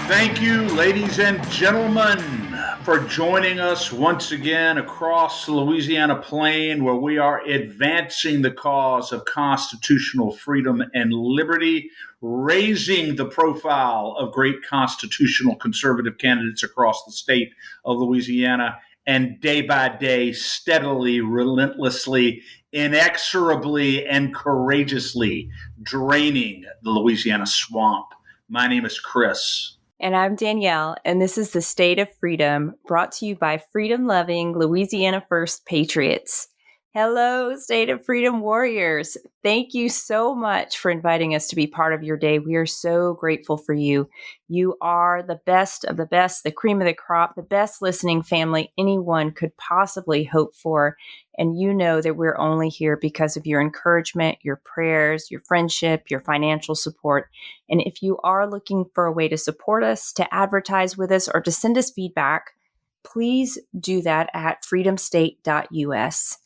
Thank you, ladies and gentlemen, for joining us once again across the Louisiana plain, where we are advancing the cause of constitutional freedom and liberty, raising the profile of great constitutional conservative candidates across the state of Louisiana, and day by day, steadily, relentlessly, inexorably, and courageously draining the Louisiana swamp. My name is Chris. And I'm Danielle, and this is the State of Freedom, brought to you by freedom-loving Louisiana First Patriots. Hello, State of Freedom warriors. Thank you so much for inviting us to be part of your day. We are so grateful for you. You are the best of the best, the cream of the crop, the best listening family anyone could possibly hope for. And you know that we're only here because of your encouragement, your prayers, your friendship, your financial support. And if you are looking for a way to support us, to advertise with us, or to send us feedback, please do that at freedomstate.us.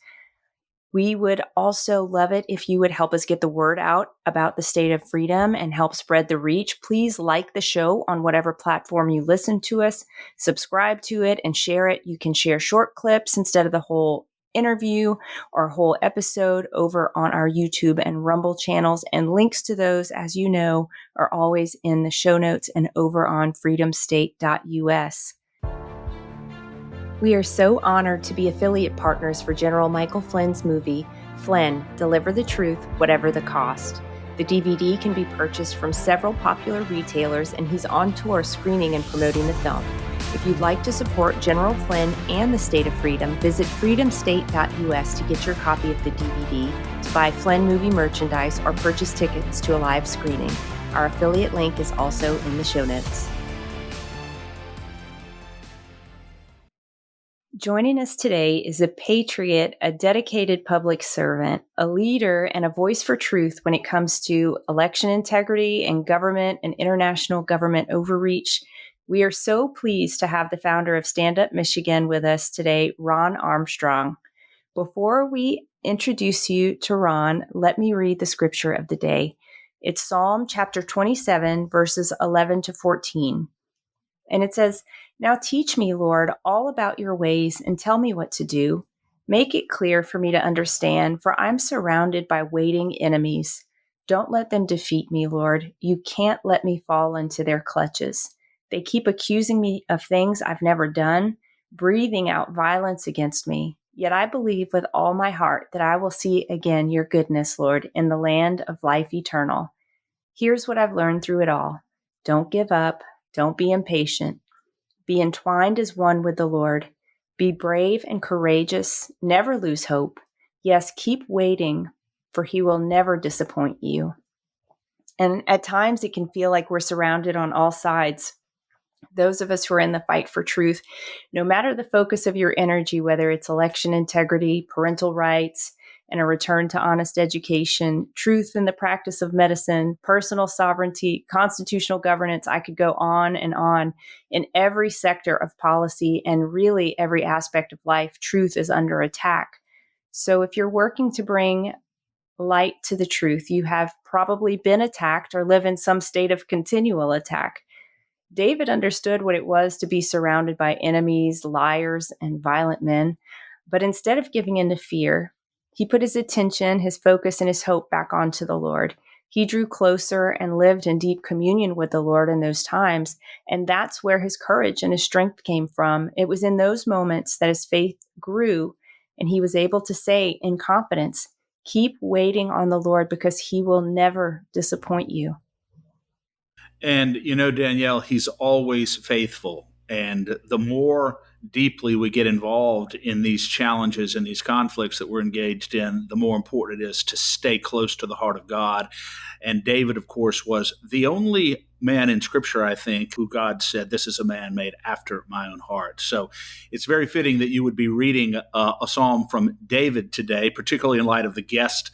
We would also love it if you would help us get the word out about the State of Freedom and help spread the reach. Please like the show on whatever platform you listen to us, subscribe to it, and share it. You can share short clips instead of the whole interview or whole episode over on our YouTube and Rumble channels. And links to those, as you know, are always in the show notes and over on freedomstate.us. We are so honored to be affiliate partners for General Michael Flynn's movie, Flynn, Deliver the Truth, Whatever the Cost. The DVD can be purchased from several popular retailers, and he's on tour screening and promoting the film. If you'd like to support General Flynn and the State of Freedom, visit freedomstate.us to get your copy of the DVD, to buy Flynn movie merchandise, or purchase tickets to a live screening. Our affiliate link is also in the show notes. Joining us today is a patriot, a dedicated public servant, a leader, and a voice for truth when it comes to election integrity and government and international government overreach. We are so pleased to have the founder of Stand Up Michigan with us today, Ron Armstrong. Before we introduce you to Ron, let me read the scripture of the day. It's Psalm chapter 27, verses 11 to 14. And it says, "Now teach me, Lord, all about your ways and tell me what to do. Make it clear for me to understand, for I'm surrounded by waiting enemies. Don't let them defeat me, Lord. You can't let me fall into their clutches. They keep accusing me of things I've never done, breathing out violence against me. Yet I believe with all my heart that I will see again your goodness, Lord, in the land of life eternal. Here's what I've learned through it all. Don't give up. Don't be impatient. Be entwined as one with the Lord. Be brave and courageous. Never lose hope. Yes, keep waiting, for he will never disappoint you." And at times it can feel like we're surrounded on all sides. Those of us who are in the fight for truth, no matter the focus of your energy, whether it's election integrity, parental rights, and a return to honest education, truth in the practice of medicine, personal sovereignty, constitutional governance, I could go on and on. In every sector of policy and really every aspect of life, truth is under attack. So if you're working to bring light to the truth, you have probably been attacked or live in some state of continual attack. David understood what it was to be surrounded by enemies, liars, and violent men. But instead of giving in to fear, he put his attention, his focus, and his hope back onto the Lord. He drew closer and lived in deep communion with the Lord in those times. And that's where his courage and his strength came from. It was in those moments that his faith grew, and he was able to say in confidence, "Keep waiting on the Lord because he will never disappoint you." And, Danielle, he's always faithful. And the more deeply we get involved in these challenges and these conflicts that we're engaged in, the more important it is to stay close to the heart of God. And David, of course, was the only man in Scripture, I think, who God said, "This is a man made after my own heart." So it's very fitting that you would be reading a psalm from David today, particularly in light of the guest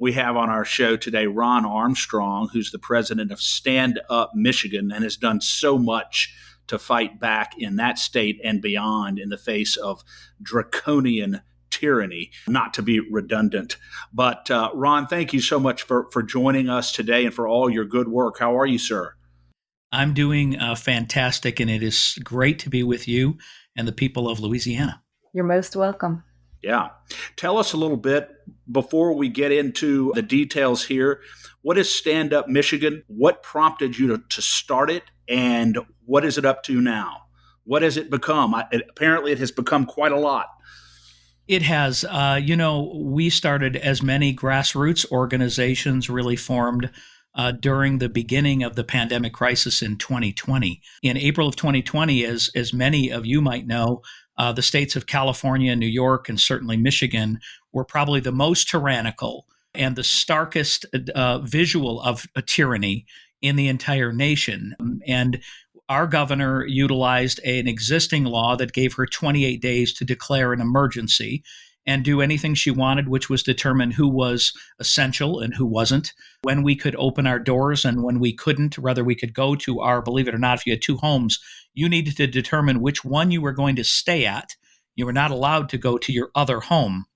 we have on our show today, Ron Armstrong, who's the president of Stand Up Michigan and has done so much to fight back in that state and beyond in the face of draconian tyranny, not to be redundant. But Ron, thank you so much for joining us today and for all your good work. How are you, sir? I'm doing fantastic, and it is great to be with you and the people of Louisiana. You're most welcome. Yeah. Tell us a little bit before we get into the details here. What is Stand Up Michigan? What prompted you to start it? And what is it up to now? What has it become? Apparently, it has become quite a lot. It has. We started as many grassroots organizations really formed during the beginning of the pandemic crisis in 2020. In April of 2020, as many of you might know, the states of California, New York, and certainly Michigan were probably the most tyrannical and the starkest visual of a tyranny in the entire nation. And our governor utilized an existing law that gave her 28 days to declare an emergency and do anything she wanted, which was determine who was essential and who wasn't, when we could open our doors and when we couldn't, whether we could go to our, believe it or not, if you had two homes, you needed to determine which one you were going to stay at. You were not allowed to go to your other home.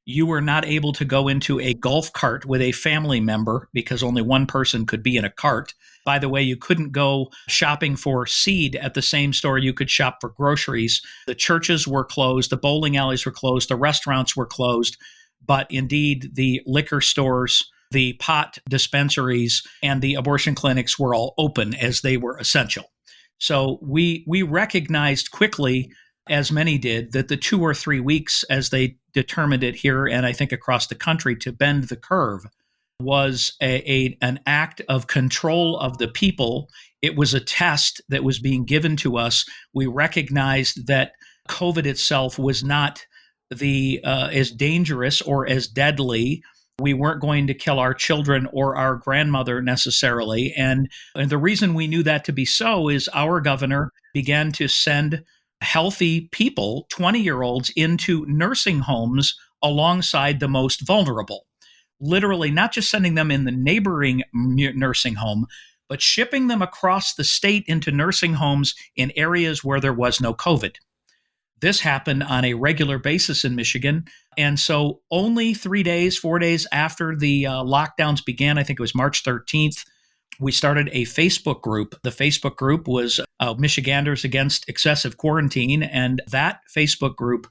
You were not able to go into a golf cart with a family member because only one person could be in a cart. By the way, you couldn't go shopping for seed at the same store you could shop for groceries. The churches were closed, the bowling alleys were closed, the restaurants were closed, but indeed the liquor stores, the pot dispensaries, and the abortion clinics were all open as they were essential. So we recognized quickly, as many did, that the 2 or 3 weeks, as they determined it here and I think across the country, to bend the curve was an act of control of the people. It was a test that was being given to us. We recognized that COVID itself was not as dangerous or as deadly. We weren't going to kill our children or our grandmother necessarily. And the reason we knew that to be so is our governor began to send healthy people, 20-year-olds, into nursing homes alongside the most vulnerable. Literally, not just sending them in the neighboring nursing home, but shipping them across the state into nursing homes in areas where there was no COVID. This happened on a regular basis in Michigan. And so only 4 days after the lockdowns began, I think it was March 13th, we started a Facebook group. The Facebook group was Michiganders Against Excessive Quarantine, and that Facebook group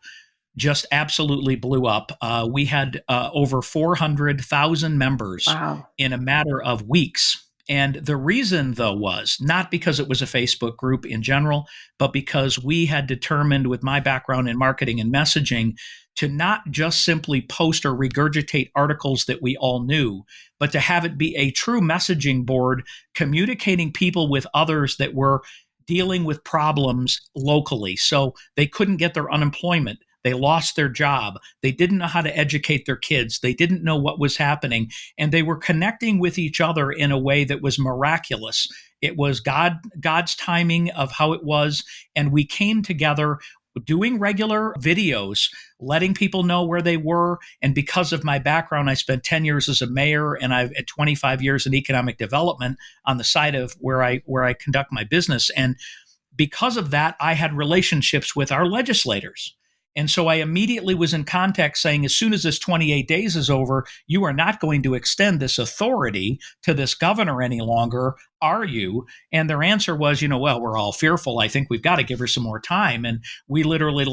just absolutely blew up. We had over 400,000 members. Wow. In a matter of weeks. And the reason, though, was not because it was a Facebook group in general, but because we had determined, with my background in marketing and messaging, to not just simply post or regurgitate articles that we all knew, but to have it be a true messaging board, communicating people with others that were dealing with problems locally. So they couldn't get their unemployment. They lost their job. They didn't know how to educate their kids. They didn't know what was happening. And they were connecting with each other in a way that was miraculous. It was God's timing of how it was. And we came together doing regular videos, letting people know where they were. And because of my background, I spent 10 years as a mayor and I've had 25 years in economic development on the side of where I conduct my business. And because of that, I had relationships with our legislators. And so I immediately was in contact saying, as soon as this 28 days is over, you are not going to extend this authority to this governor any longer, are you? And their answer was, well, we're all fearful. I think we've got to give her some more time. And we literally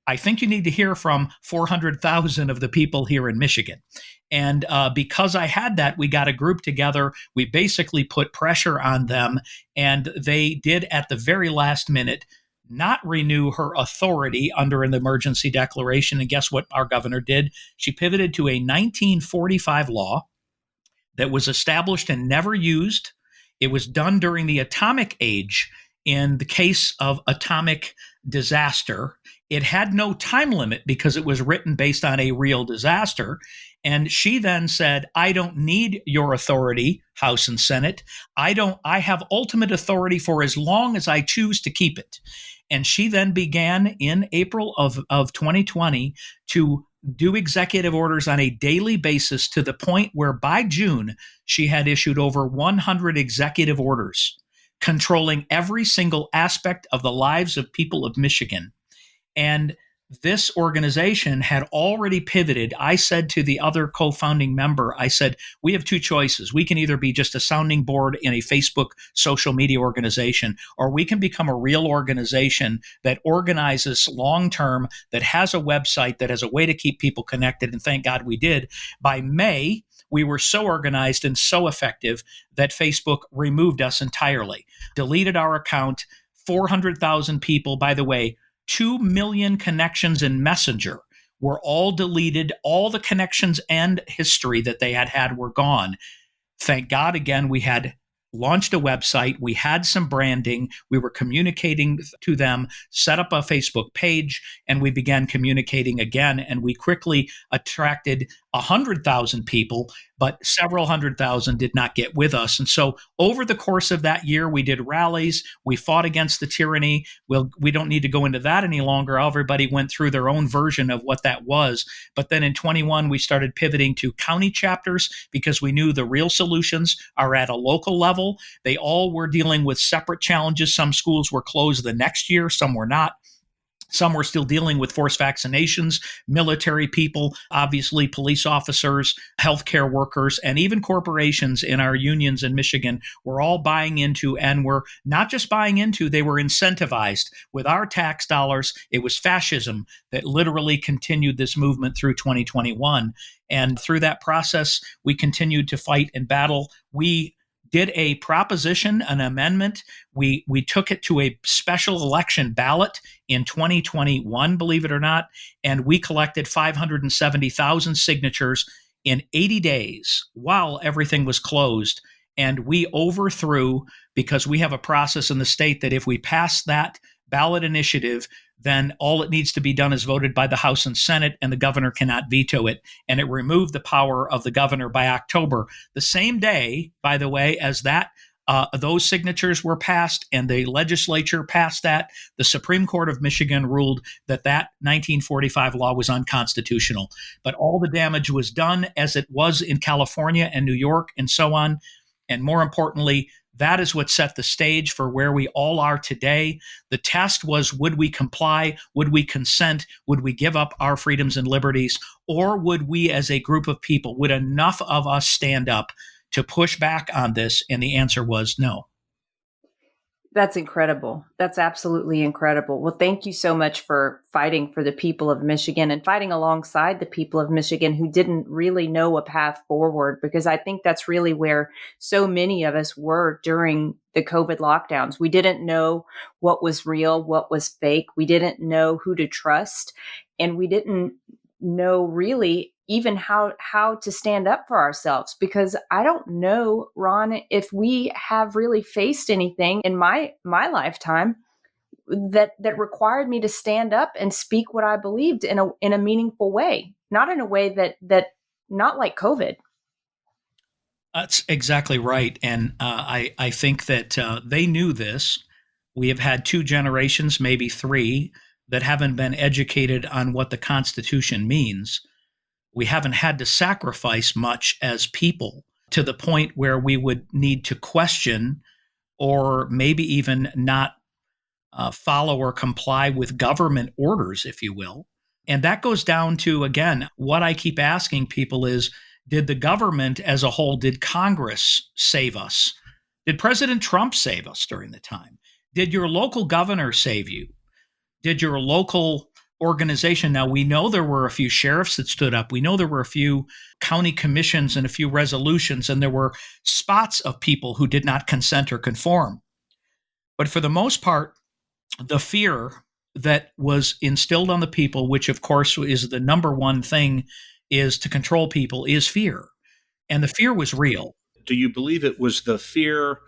I think you need to hear from 400,000 of the people here in Michigan. And because I had that, we got a group together. We basically put pressure on them, and they did at the very last minute not renew her authority under an emergency declaration. And guess what our governor did? She pivoted to a 1945 law that was established and never used. It was done during the atomic age in the case of atomic disaster. It had no time limit because it was written based on a real disaster. And she then said, I don't need your authority, House and Senate. I have ultimate authority for as long as I choose to keep it. And she then began in April of 2020 to do executive orders on a daily basis, to the point where by June, she had issued over 100 executive orders controlling every single aspect of the lives of people of Michigan. And this organization had already pivoted. I said to the other co-founding member, I said, we have two choices. We can either be just a sounding board in a Facebook social media organization, or we can become a real organization that organizes long-term, that has a website, that has a way to keep people connected. And thank God we did. By May, we were so organized and so effective that Facebook removed us entirely, deleted our account. 400,000 people, by the way, 2 million connections in Messenger were all deleted. All the connections and history that they had were gone. Thank God, again, we had launched a website. We had some branding. We were communicating to them, set up a Facebook page, and we began communicating again. And we quickly attracted 100,000 people, but several 100,000 did not get with us. And so over the course of that year, we did rallies. We fought against the tyranny. We don't need to go into that any longer. Everybody went through their own version of what that was. But then in 21, we started pivoting to county chapters because we knew the real solutions are at a local level. They all were dealing with separate challenges. Some schools were closed the next year, some were not. Some were still dealing with forced vaccinations, military people, obviously police officers, healthcare workers, and even corporations in our unions in Michigan were all buying into, and were not just buying into, they were incentivized with our tax dollars. It was fascism that literally continued this movement through 2021. And through that process, we continued to fight and battle. We did a proposition, an amendment. We took it to a special election ballot in 2021, believe it or not, and we collected 570,000 signatures in 80 days while everything was closed. And we overthrew, because we have a process in the state that if we pass that ballot initiative, then all it needs to be done is voted by the House and Senate, and the governor cannot veto it. And it removed the power of the governor by October. The same day, by the way, as that those signatures were passed and the legislature passed that, the Supreme Court of Michigan ruled that that 1945 law was unconstitutional. But all the damage was done, as it was in California and New York and so on. And more importantly, that is what set the stage for where we all are today. The test was, would we comply? Would we consent? Would we give up our freedoms and liberties? Or would we, as a group of people, would enough of us stand up to push back on this? And the answer was no. That's incredible. That's absolutely incredible. Well, thank you so much for fighting for the people of Michigan and fighting alongside the people of Michigan who didn't really know a path forward, because I think that's really where so many of us were during the COVID lockdowns. We didn't know what was real, what was fake. We didn't know who to trust, and we didn't know really even how to stand up for ourselves, because I don't know, Ron, if we have really faced anything in my lifetime that required me to stand up and speak what I believed in a meaningful way, not in a way that not like COVID. That's exactly right. And I think that they knew this. We have had 2 generations, maybe 3, that haven't been educated on what the Constitution means. We haven't had to sacrifice much as people to the point where we would need to question, or maybe even not follow or comply with government orders, if you will. And that goes down to, again, what I keep asking people is, did the government as a whole, did Congress save us? Did President Trump save us during the time? Did your local governor save you? Did your local organization? Now, we know there were a few sheriffs that stood up. We know there were a few county commissions and a few resolutions, and there were spots of people who did not consent or conform. But for the most part, the fear that was instilled on the people, which of course is the number one thing is to control people, is fear. And the fear was real. Do you believe it was the fear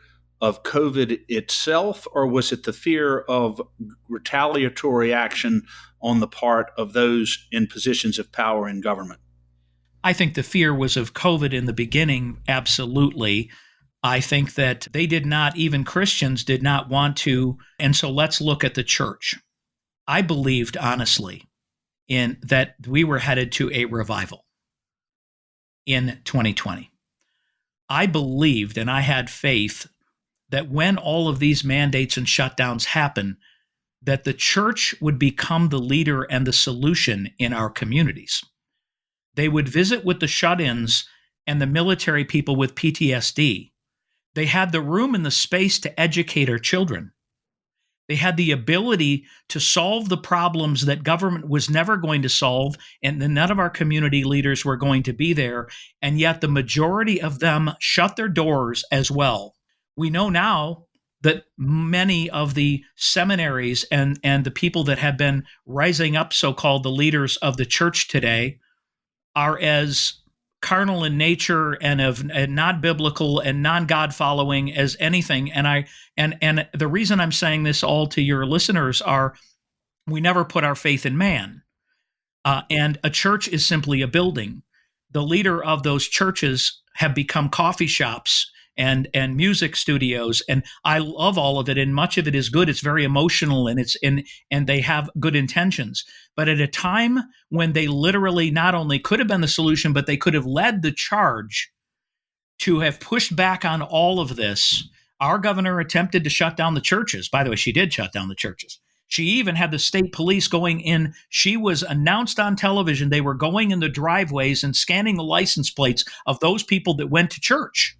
of COVID itself, or was it the fear of retaliatory action on the part of those in positions of power in government? I think the fear was of COVID in the beginning, absolutely. I think that they did not, even Christians did not want to. And so let's look at the church. I believed, honestly, in that we were headed to a revival in 2020. I believed and I had faith that when all of these mandates and shutdowns happen, that the church would become the leader and the solution in our communities. They would visit with the shut-ins and the military people with PTSD. They had the room and the space to educate our children. They had the ability to solve the problems that government was never going to solve, and then none of our community leaders were going to be there. And yet the majority of them shut their doors as well. We know now that many of the seminaries and the people that have been rising up, so-called the leaders of the church today, are as carnal in nature and not biblical and non-God following as anything. And the reason I'm saying this all to your listeners are, we never put our faith in man. And a church is simply a building. The leader of those churches have become coffee shops and music studios, and I love all of it, and much of it is good. It's very emotional, and and they have good intentions. But at a time when they literally not only could have been the solution, but they could have led the charge to have pushed back on all of this, our governor attempted to shut down the churches. By the way, she did shut down the churches. She even had the state police going in. She was announced on television. They were going in the driveways and scanning the license plates of those people that went to church.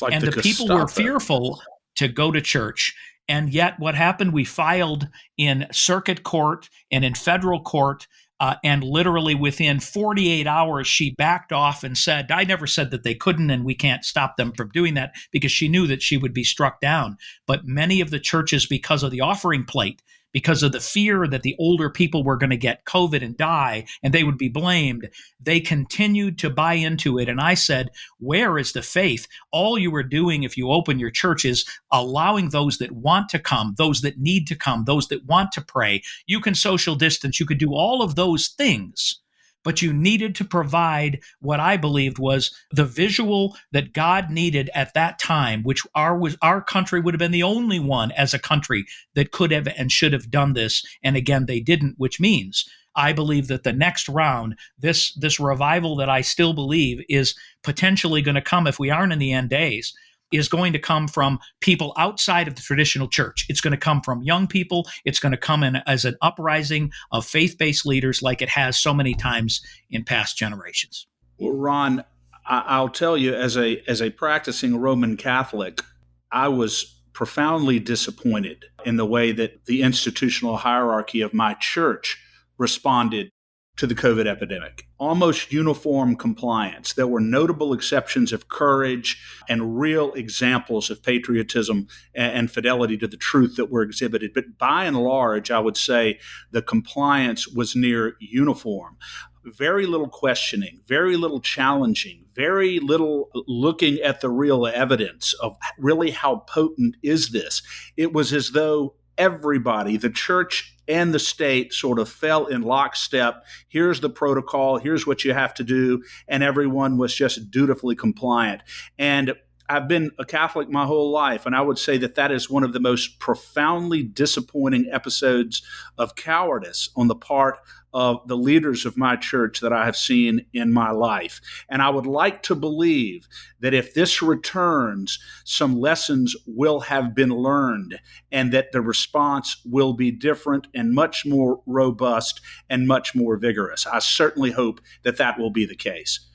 Like and the people were fearful to go to church. And yet what happened, we filed in circuit court and in federal court, and literally within 48 hours, she backed off and said, I never said that they couldn't, and we can't stop them from doing that, because she knew that she would be struck down. But many of the churches, because of the offering plate, because of the fear that the older people were going to get COVID and die and they would be blamed, they continued to buy into it. And I said, where is the faith? All you are doing, if you open your church, is allowing those that want to come, those that need to come, those that want to pray. You can social distance. You could do all of those things. But you needed to provide what I believed was the visual that God needed at that time, which our country would have been the only one as a country that could have and should have done this. And again, they didn't, which means I believe that the next round, this revival that I still believe is potentially going to come, if we aren't in the end days, is going to come from people outside of the traditional church. It's going to come from young people. It's going to come in as an uprising of faith-based leaders like it has so many times in past generations. Well, Ron, I'll tell you, as a practicing Roman Catholic, I was profoundly disappointed in the way that the institutional hierarchy of my church responded to the COVID epidemic. Almost uniform compliance. There were notable exceptions of courage and real examples of patriotism and fidelity to the truth that were exhibited. But by and large, I would say the compliance was near uniform. Very little questioning, very little challenging, very little looking at the real evidence of really how potent is this. It was as though everybody, the church and the state, sort of fell in lockstep. Here's the protocol. Here's what you have to do. And everyone was just dutifully compliant. And I've been a Catholic my whole life, and I would say that that is one of the most profoundly disappointing episodes of cowardice on the part of the leaders of my church that I have seen in my life. And I would like to believe that if this returns, some lessons will have been learned and that the response will be different and much more robust and much more vigorous. I certainly hope that that will be the case.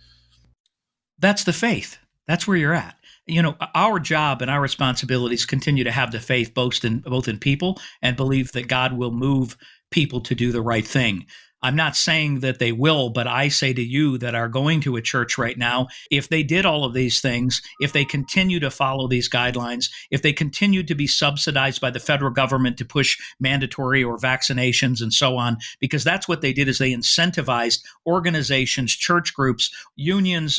That's the faith. That's where you're at. You know, our job and our responsibilities continue to have the faith both in people and believe that God will move people to do the right thing. I'm not saying that they will, but I say to you that are going to a church right now, if they did all of these things, if they continue to follow these guidelines, if they continue to be subsidized by the federal government to push mandatory or vaccinations and so on, because that's what they did, is they incentivized organizations, church groups, unions,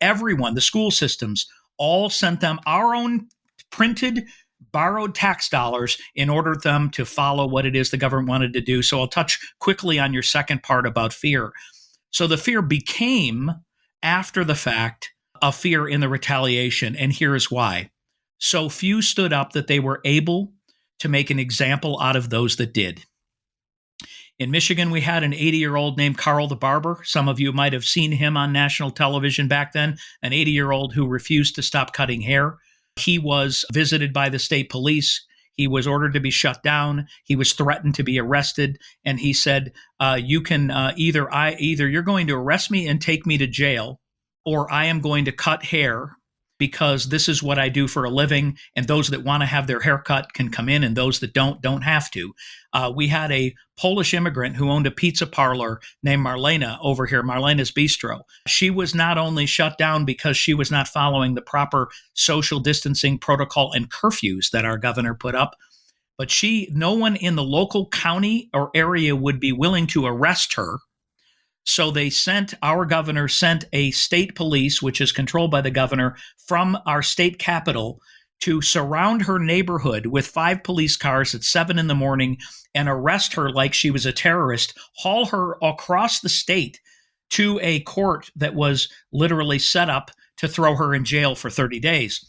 everyone, the school systems, all sent them our own printed, borrowed tax dollars in order for them to follow what it is the government wanted to do. So I'll touch quickly on your second part about fear. So the fear became, after the fact, a fear in the retaliation. And here's why. So few stood up that they were able to make an example out of those that did. In Michigan, we had an 80-year-old named Carl the Barber. Some of you might have seen him on national television back then, an 80-year-old who refused to stop cutting hair. He was visited by the state police. He was ordered to be shut down. He was threatened to be arrested, and he said, "You can either you're going to arrest me and take me to jail, or I am going to cut hair because this is what I do for a living, and those that want to have their hair cut can come in, and those that don't have to." We had a Polish immigrant who owned a pizza parlor named Marlena over here, Marlena's Bistro. She was not only shut down because she was not following the proper social distancing protocol and curfews that our governor put up, but no one in the local county or area would be willing to arrest her. So our governor sent a state police, which is controlled by the governor, from our state capital to surround her neighborhood with 5 police cars at 7 in the morning and arrest her like she was a terrorist, haul her across the state to a court that was literally set up to throw her in jail for 30 days.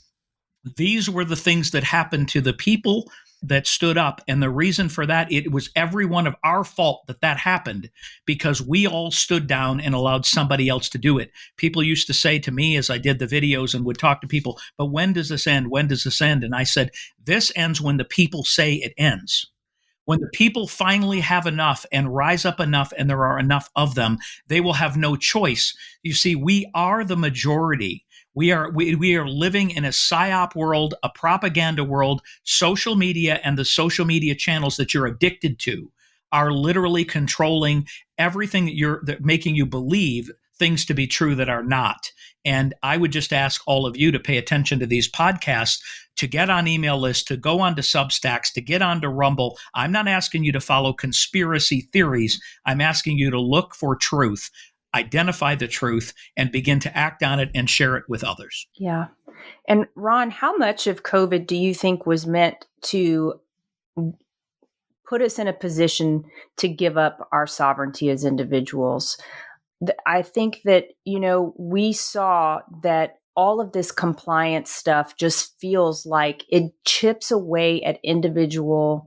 These were the things that happened to the people that stood up. And the reason for that, it was every one of our fault that happened, because we all stood down and allowed somebody else to do it. People used to say to me as I did the videos and would talk to people, "But when does this end? When does this end?" And I said, this ends when the people say it ends. When the people finally have enough and rise up enough, and there are enough of them, they will have no choice. You see, we are the majority. We are living in a psyop world, a propaganda world. Social media and the social media channels that you're addicted to are literally controlling everything that making you believe things to be true that are not. And I would just ask all of you to pay attention to these podcasts, to get on email lists, to go onto Substacks, to get onto Rumble. I'm not asking you to follow conspiracy theories. I'm asking you to look for truth, identify the truth, and begin to act on it and share it with others. Yeah. And Ron, how much of COVID do you think was meant to put us in a position to give up our sovereignty as individuals? I think that, we saw that all of this compliance stuff just feels like it chips away at individuality,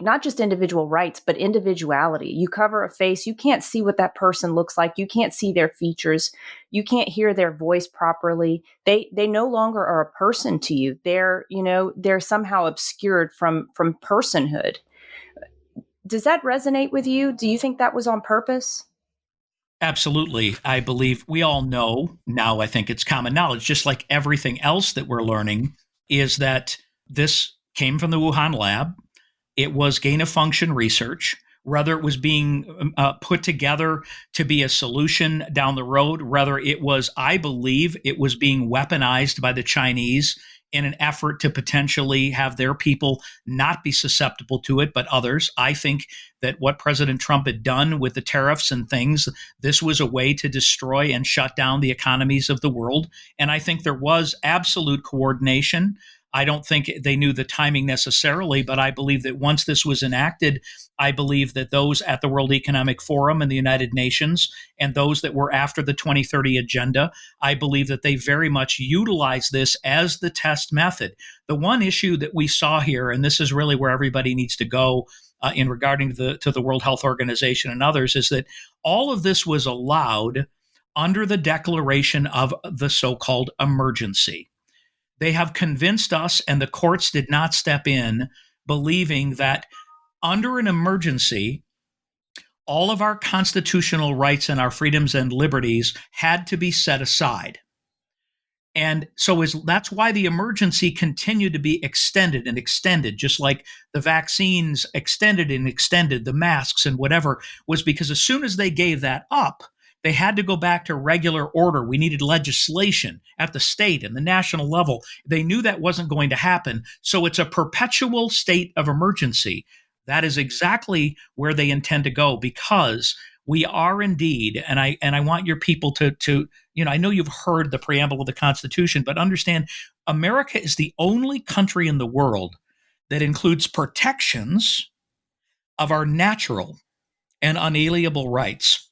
not just individual rights, but individuality. You cover a face, you can't see what that person looks like. You can't see their features. You can't hear their voice properly. They no longer are a person to you. They're somehow obscured from personhood. Does that resonate with you? Do you think that was on purpose? Absolutely. I believe we all know now, I think it's common knowledge, just like everything else that we're learning, is that this came from the Wuhan lab. It was gain of function research. Whether it was being put together to be a solution down the road, whether I believe it was being weaponized by the Chinese in an effort to potentially have their people not be susceptible to it, but others. I think that what President Trump had done with the tariffs and things, this was a way to destroy and shut down the economies of the world. And I think there was absolute coordination. I don't think they knew the timing necessarily, but I believe that once this was enacted, I believe that those at the World Economic Forum and the United Nations and those that were after the 2030 agenda, I believe that they very much utilized this as the test method. The one issue that we saw here, and this is really where everybody needs to go in regarding to the World Health Organization and others, is that all of this was allowed under the declaration of the so-called emergency. They have convinced us, and the courts did not step in, believing that under an emergency, all of our constitutional rights and our freedoms and liberties had to be set aside. And so that's why the emergency continued to be extended and extended, just like the vaccines extended and extended, the masks and whatever, was because as soon as they gave that up, they had to go back to regular order. We needed legislation at the state and the national level. They knew that wasn't going to happen. So it's a perpetual state of emergency. That is exactly where they intend to go, because we are indeed, and I want your people to I know you've heard the preamble of the Constitution, but understand America is the only country in the world that includes protections of our natural and unalienable rights,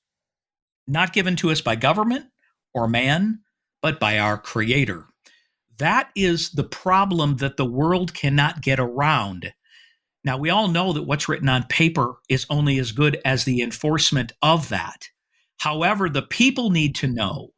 not given to us by government or man, but by our Creator. That is the problem that the world cannot get around. Now, we all know that what's written on paper is only as good as the enforcement of that. However, the people need to know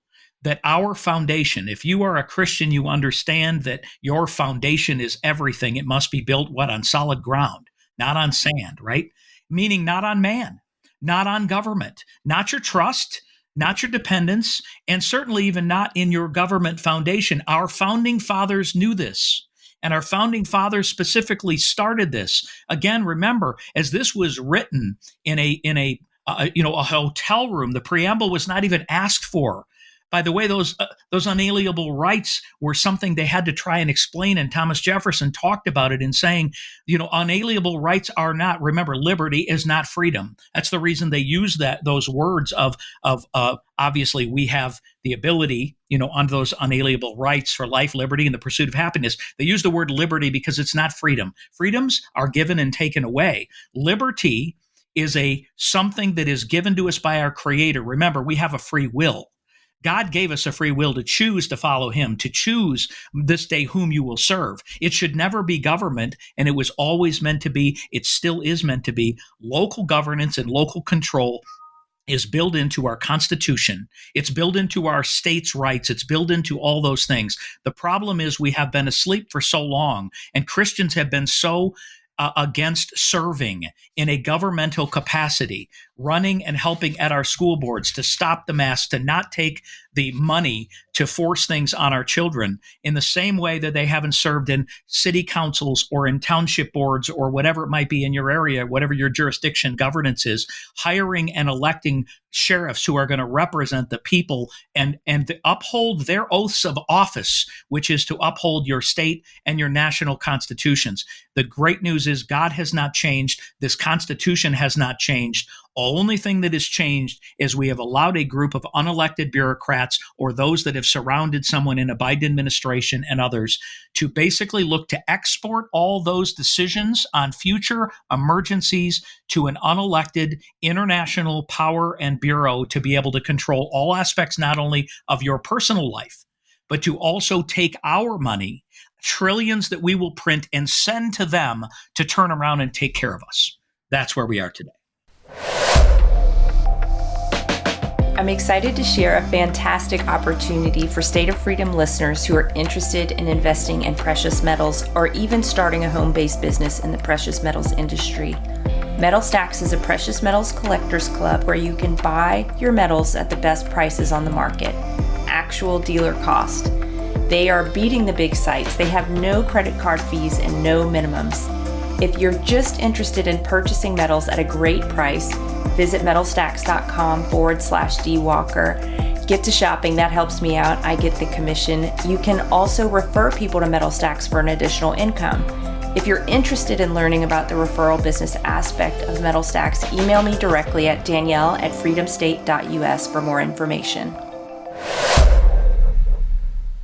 that our foundation, if you are a Christian, you understand that your foundation is everything. It must be built what? On solid ground, not on sand, right? Meaning not on man, not on government, not your trust, not your dependence, and certainly even not in your government foundation. Our founding fathers knew this. And our founding fathers specifically started this. Again, remember, as this was written in a hotel room, the preamble was not even asked for. By the way, those unalienable rights were something they had to try and explain, and Thomas Jefferson talked about it in saying, unalienable rights are not. Remember, liberty is not freedom. That's the reason they use those words of obviously we have the ability, on those unalienable rights for life, liberty, and the pursuit of happiness. They use the word liberty because it's not freedom. Freedoms are given and taken away. Liberty is something that is given to us by our Creator. Remember, we have a free will. God gave us a free will to choose to follow him, to choose this day whom you will serve. It should never be government, and it was always meant to be, it still is meant to be, local governance and local control is built into our Constitution. It's built into our states' rights. It's built into all those things. The problem is we have been asleep for so long, and Christians have been so against serving in a governmental capacity, running and helping at our school boards to stop the masks, to not take the money to force things on our children in the same way that they haven't served in city councils or in township boards or whatever it might be in your area, whatever your jurisdiction governance is, hiring and electing sheriffs who are going to represent the people and uphold their oaths of office, which is to uphold your state and your national constitutions. The great news is God has not changed. This Constitution has not changed. Only thing that has changed is we have allowed a group of unelected bureaucrats or those that have surrounded someone in a Biden administration and others to basically look to export all those decisions on future emergencies to an unelected international power and bureau to be able to control all aspects, not only of your personal life, but to also take our money, trillions that we will print, and send to them to turn around and take care of us. That's where we are today. I'm excited to share a fantastic opportunity for State of Freedom listeners who are interested in investing in precious metals or even starting a home-based business in the precious metals industry. Metal Stacks is a precious metals collectors club where you can buy your metals at the best prices on the market, actual dealer cost. They are beating the big sites. They have no credit card fees and no minimums. If you're just interested in purchasing metals at a great price, visit metalstacks.com/dwalker. Get to shopping. That helps me out. I get the commission. You can also refer people to Metal Stacks for an additional income. If you're interested in learning about the referral business aspect of Metal Stacks, email me directly at danielle@freedomstate.us for more information.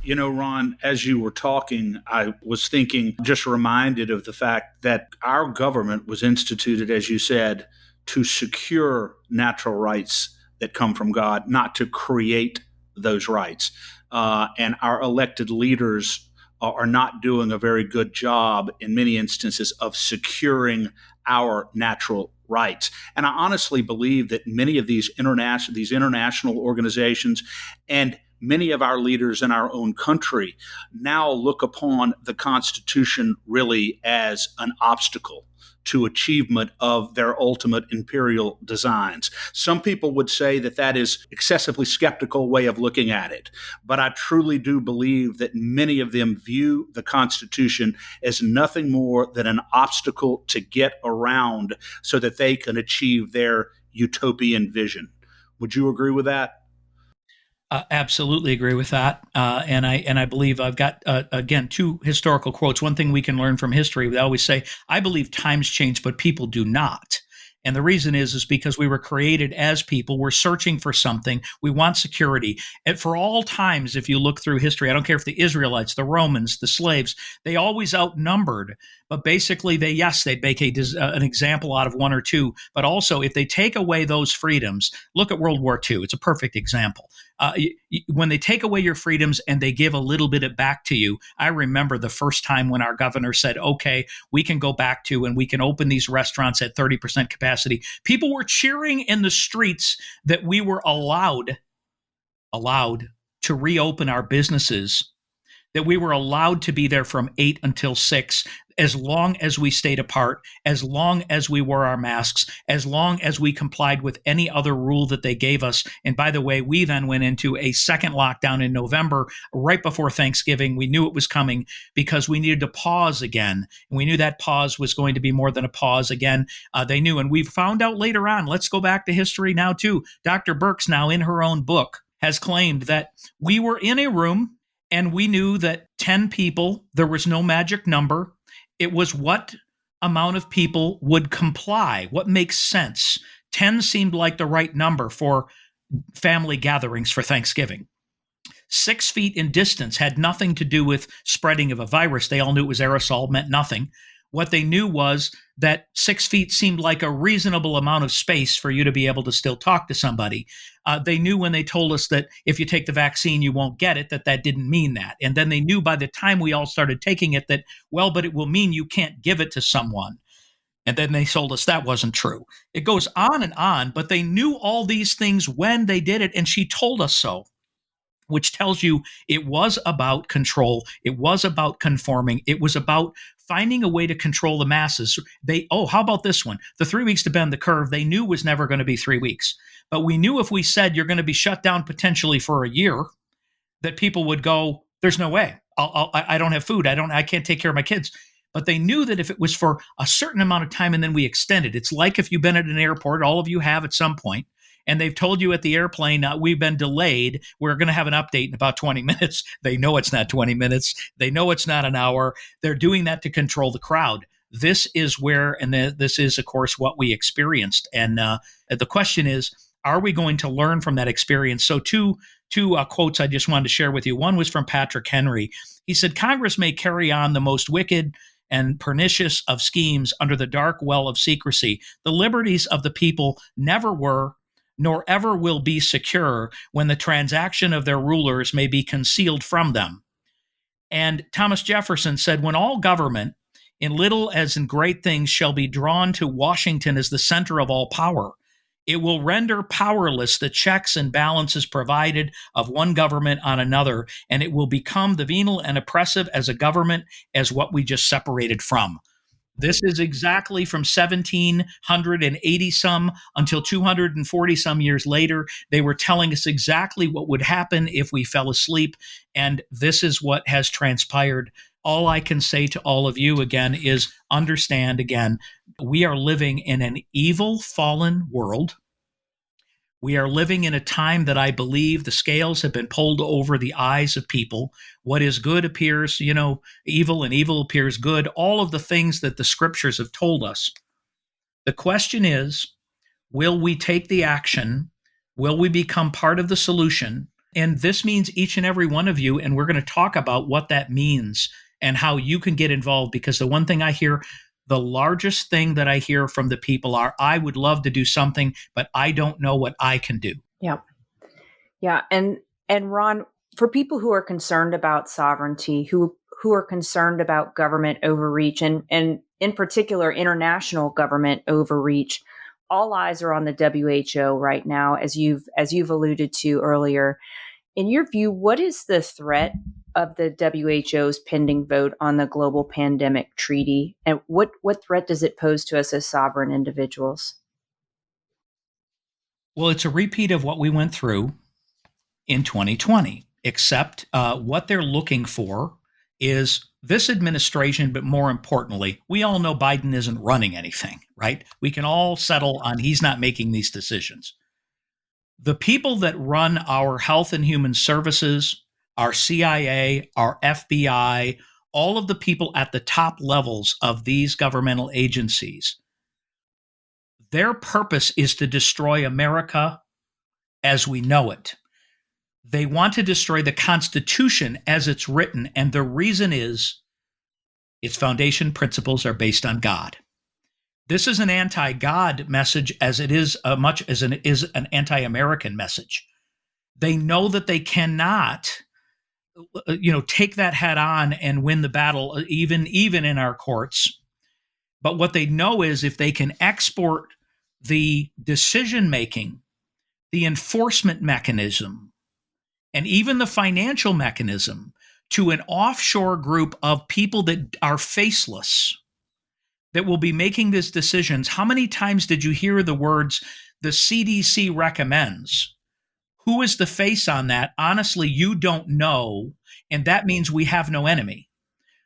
Ron, as you were talking, I was thinking, just reminded of the fact that our government was instituted, as you said, to secure natural rights that come from God, not to create those rights. And our elected leaders are not doing a very good job in many instances of securing our natural rights. And I honestly believe that many of these international organizations and many of our leaders in our own country now look upon the Constitution really as an obstacle to achievement of their ultimate imperial designs. Some people would say that that is excessively skeptical way of looking at it, but I truly do believe that many of them view the Constitution as nothing more than an obstacle to get around so that they can achieve their utopian vision. Would you agree with that? Absolutely agree with that, and I believe I've got again two historical quotes. One thing we can learn from history: they always say, "I believe times change, but people do not." And the reason is because we were created as people. We're searching for something. We want security. And for all times, if you look through history, I don't care if the Israelites, the Romans, the slaves, they always outnumbered. But basically, they'd make an example out of one or two. But also, if they take away those freedoms, look at World War II. It's a perfect example. When they take away your freedoms and they give a little bit of back to you, I remember the first time when our governor said, okay, we can go back to and we can open these restaurants at 30% capacity. People were cheering in the streets that we were allowed to reopen our businesses, that we were allowed to be there from 8 until 6, as long as we stayed apart, as long as we wore our masks, as long as we complied with any other rule that they gave us. And by the way, we then went into a second lockdown in November, right before Thanksgiving. We knew it was coming because we needed to pause again. And we knew that pause was going to be more than a pause again. They knew. And we found out later on, let's go back to history now too. Dr. Birx, now in her own book, has claimed that we were in a room and we knew that 10 people, there was no magic number. It was what amount of people would comply, what makes sense. 10 seemed like the right number for family gatherings for Thanksgiving. 6 feet in distance had nothing to do with spreading of a virus. They all knew it was aerosol, meant nothing. What they knew was that 6 feet seemed like a reasonable amount of space for you to be able to still talk to somebody. They knew when they told us that if you take the vaccine, you won't get it, that didn't mean that. And then they knew by the time we all started taking it that, well, but it will mean you can't give it to someone. And then they told us that wasn't true. It goes on, but they knew all these things when they did it, and she told us so, which tells you it was about control. It was about conforming. It was about finding a way to control the masses. How about this one? The 3 weeks to bend the curve, they knew was never going to be 3 weeks. But we knew if we said you're going to be shut down potentially for a year, that people would go, there's no way. I don't have food. I can't take care of my kids. But they knew that if it was for a certain amount of time and then we extended, it's like if you've been at an airport, all of you have at some point, and they've told you at the airplane, we've been delayed. We're going to have an update in about 20 minutes. They know it's not 20 minutes. They know it's not an hour. They're doing that to control the crowd. This is where, and this is, of course, what we experienced. And the question is, are we going to learn from that experience? So two quotes I just wanted to share with you. One was from Patrick Henry. He said, Congress may carry on the most wicked and pernicious of schemes under the dark well of secrecy. The liberties of the people never were, nor ever will be secure when the transaction of their rulers may be concealed from them. And Thomas Jefferson said, when all government, in little as in great things, shall be drawn to Washington as the center of all power, it will render powerless the checks and balances provided of one government on another, and it will become the venal and oppressive as a government as what we just separated from. This is exactly from 1780 some until 240 some years later. They were telling us exactly what would happen if we fell asleep. And this is what has transpired. All I can say to all of you again is understand again, we are living in an evil, fallen world. We are living in a time that I believe the scales have been pulled over the eyes of people. What is good appears, evil, and evil appears good. All of the things that the scriptures have told us. The question is, will we take the action? Will we become part of the solution? And this means each and every one of you, and we're going to talk about what that means and how you can get involved, because the one thing I hear, the largest thing that I hear from the people are, I would love to do something, but I don't know what I can do. Yeah. Yeah. And Ron, for people who are concerned about sovereignty, who are concerned about government overreach and in particular, international government overreach, all eyes are on the WHO right now, as you've alluded to earlier. In your view, what is the threat of the WHO's pending vote on the global pandemic treaty? And what threat does it pose to us as sovereign individuals? Well, it's a repeat of what we went through in 2020, except what they're looking for is this administration, but more importantly, we all know Biden isn't running anything, right? We can all settle on he's not making these decisions. The people that run our health and human services, our CIA, our FBI, all of the people at the top levels of these governmental agencies, their purpose is to destroy America as we know it. They want to destroy the Constitution as it's written, and the reason is its foundation principles are based on God. This is an anti-God message as it is much as it is an anti-American message. They know that they cannot, take that head on and win the battle, even in our courts. But what they know is if they can export the decision-making, the enforcement mechanism, and even the financial mechanism to an offshore group of people that are faceless that will be making these decisions. How many times did you hear the words, the CDC recommends? Who is the face on that? Honestly, you don't know. And that means we have no enemy.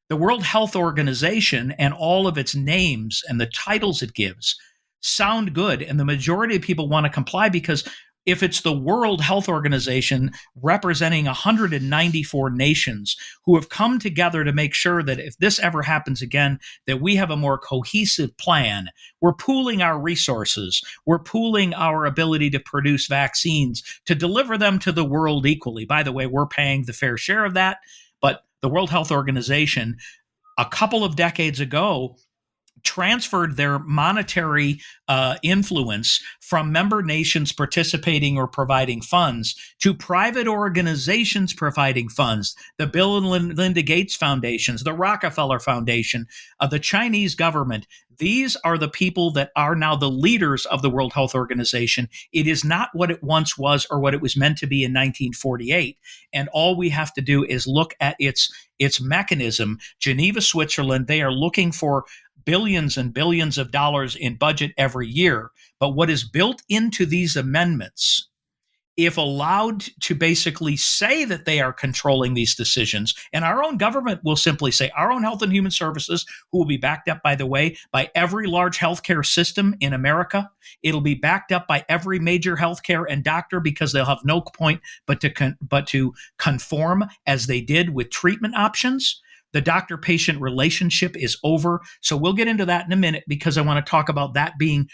The World Health Organization and all of its names and the titles it gives sound good. And the majority of people want to comply because if it's the World Health Organization representing 194 nations who have come together to make sure that if this ever happens again, that we have a more cohesive plan. We're pooling our resources. We're pooling our ability to produce vaccines to deliver them to the world equally. By the way, we're paying the fair share of that. But the World Health Organization, a couple of decades ago, transferred their monetary influence from member nations participating or providing funds to private organizations providing funds, the Bill and Linda Gates Foundations, the Rockefeller Foundation, the Chinese government. These are the people that are now the leaders of the World Health Organization. It is not what it once was or what it was meant to be in 1948. And all we have to do is look at its mechanism. Geneva, Switzerland, they are looking for billions and billions of dollars in budget every year. But what is built into these amendments, if allowed to basically say that they are controlling these decisions, and our own government will simply say, our own Health and Human Services, who will be backed up, by the way, by every large healthcare system in America. It'll be backed up by every major healthcare and doctor because they'll have no point but to conform as they did with treatment options. The doctor-patient relationship is over. So we'll get into that in a minute because I want to talk about that being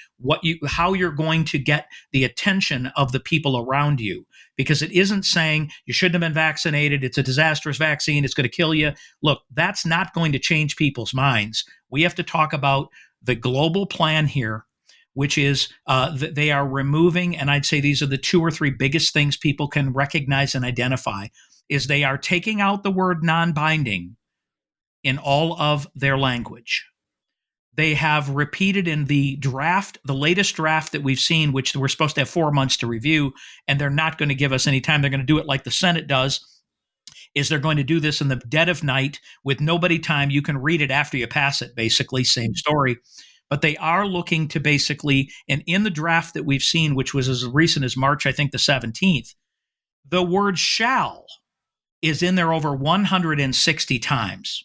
how you're going to get the attention of the people around you. Because it isn't saying you shouldn't have been vaccinated, it's a disastrous vaccine, it's going to kill you. Look, that's not going to change people's minds. We have to talk about the global plan here, which is that they are removing, and I'd say these are the 2 or 3 biggest things people can recognize and identify, is they are taking out the word non-binding in all of their language. They have repeated in the draft, the latest draft that we've seen, which we're supposed to have 4 months to review, and they're not going to give us any time. They're going to do it like the Senate does, is they're going to do this in the dead of night with nobody time. You can read it after you pass it, basically, same story. But they are looking to basically, and in the draft that we've seen, which was as recent as March, I think the 17th, the word shall is in there over 160 times.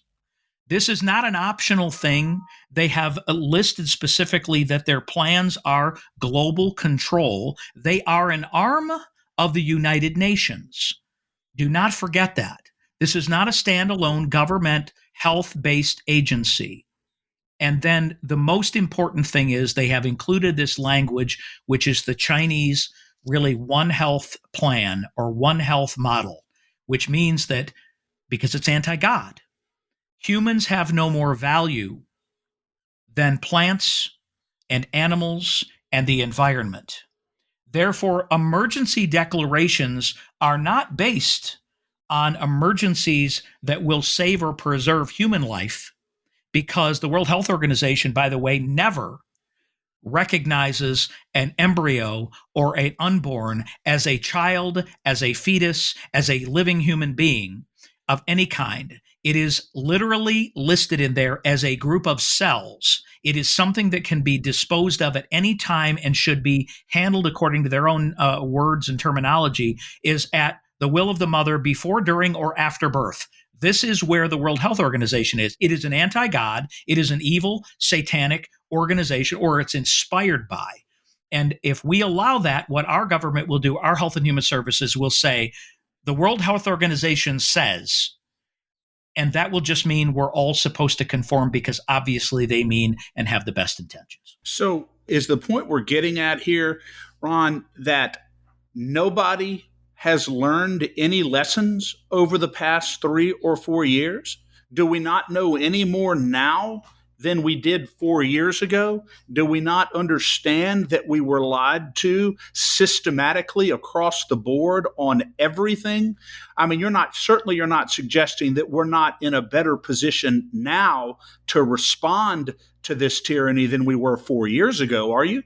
This is not an optional thing. They have listed specifically that their plans are global control. They are an arm of the United Nations. Do not forget that. This is not a standalone government health-based agency. And then the most important thing is they have included this language, which is the Chinese really One Health plan or One Health model, which means that because it's anti-God, humans have no more value than plants and animals and the environment. Therefore, emergency declarations are not based on emergencies that will save or preserve human life, because the World Health Organization, by the way, never recognizes an embryo or an unborn as a child, as a fetus, as a living human being of any kind. It is literally listed in there as a group of cells. It is something that can be disposed of at any time and should be handled according to their own words and terminology, is at the will of the mother before, during, or after birth. This is where the World Health Organization is. It is an anti-God. It is an evil, satanic organization, or it's inspired by. And if we allow that, what our government will do, our Health and Human Services will say, the World Health Organization says, and that will just mean we're all supposed to conform because obviously they mean and have the best intentions. So is the point we're getting at here, Ron, that nobody has learned any lessons over the past 3 or 4 years? Do we not know any more now than we did 4 years ago? Do we not understand that we were lied to systematically across the board on everything? I mean, you're not suggesting that we're not in a better position now to respond to this tyranny than we were 4 years ago, are you?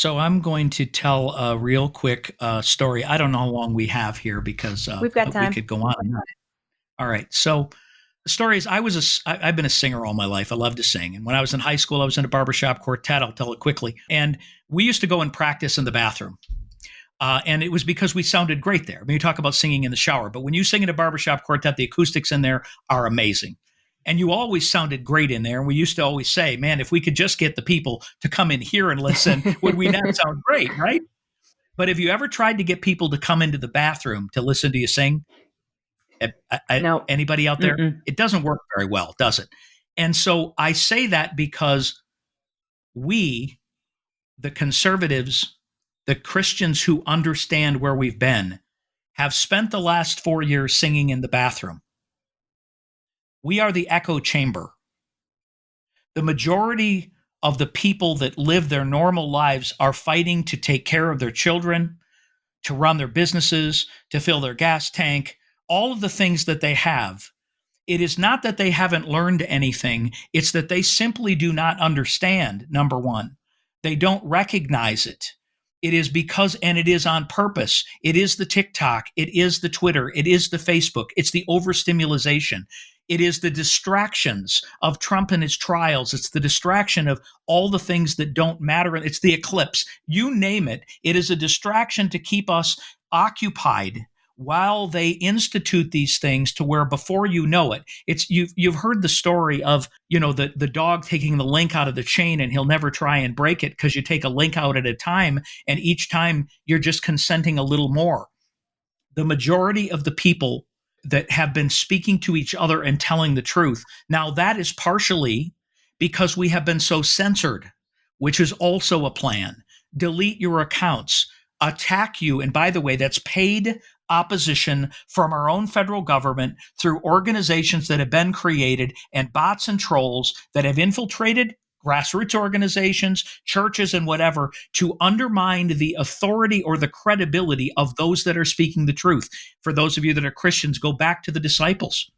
So I'm going to tell a real quick story. I don't know how long we have here because We've got we time. could go on and on. All right. So the story is I've been a singer all my life. I love to sing. And when I was in high school, I was in a barbershop quartet. I'll tell it quickly. And we used to go and practice in the bathroom. And it was because we sounded great there. I mean, you talk about singing in the shower, but when you sing in a barbershop quartet, the acoustics in there are amazing. And you always sounded great in there. And we used to always say, man, if we could just get the people to come in here and listen, would we not sound great, right? But have you ever tried to get people to come into the bathroom to listen to you sing? No. Anybody out there? Mm-mm. It doesn't work very well, does it? And so I say that because we, the conservatives, the Christians who understand where we've been, have spent the last 4 years singing in the bathroom. We are the echo chamber. The majority of the people that live their normal lives are fighting to take care of their children, to run their businesses, to fill their gas tank, all of the things that they have. It is not that they haven't learned anything, it's that they simply do not understand, number one. They don't recognize it. It is because, and it is on purpose. It is the TikTok, it is the Twitter, it is the Facebook, it's the overstimulation. It is the distractions of Trump and his trials. It's the distraction of all the things that don't matter. It's the eclipse. You name it. It is a distraction to keep us occupied while they institute these things to where before you know it, it's you've heard the story of, the dog taking the link out of the chain and he'll never try and break it because you take a link out at a time and each time you're just consenting a little more. The majority of the people that have been speaking to each other and telling the truth. Now, that is partially because we have been so censored, which is also a plan. Delete your accounts, attack you. And by the way, that's paid opposition from our own federal government through organizations that have been created and bots and trolls that have infiltrated grassroots organizations, churches, and whatever to undermine the authority or the credibility of those that are speaking the truth. For those of you that are Christians, go back to the disciples.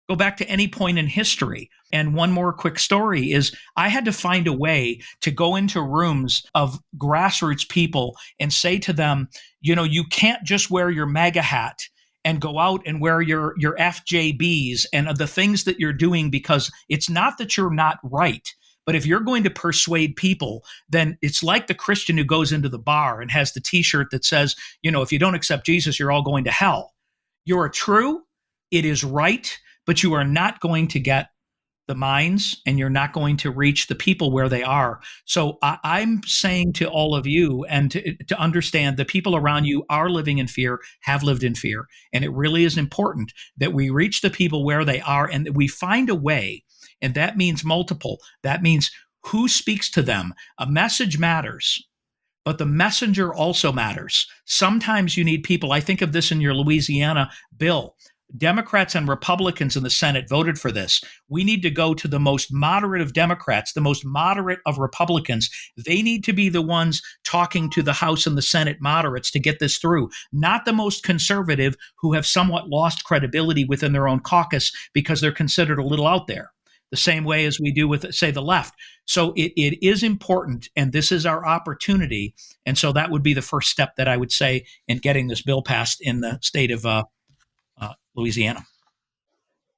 Go back to any point in history. And one more quick story is I had to find a way to go into rooms of grassroots people and say to them, you can't just wear your MAGA hat and go out and wear your FJBs and the things that you're doing, because it's not that you're not right. But if you're going to persuade people, then it's like the Christian who goes into the bar and has the T-shirt that says, if you don't accept Jesus, you're all going to hell. You are true. It is right. But you are not going to get the minds and you're not going to reach the people where they are. So I'm saying to all of you and to understand the people around you are living in fear, have lived in fear. And it really is important that we reach the people where they are and that we find a way. And that means multiple. That means who speaks to them. A message matters, but the messenger also matters. Sometimes you need people. I think of this in your Louisiana bill. Democrats and Republicans in the Senate voted for this. We need to go to the most moderate of Democrats, the most moderate of Republicans. They need to be the ones talking to the House and the Senate moderates to get this through, not the most conservative who have somewhat lost credibility within their own caucus because they're considered a little out there, the same way as we do with, say, the left. So it is important, and this is our opportunity. And so that would be the first step that I would say in getting this bill passed in the state of Louisiana.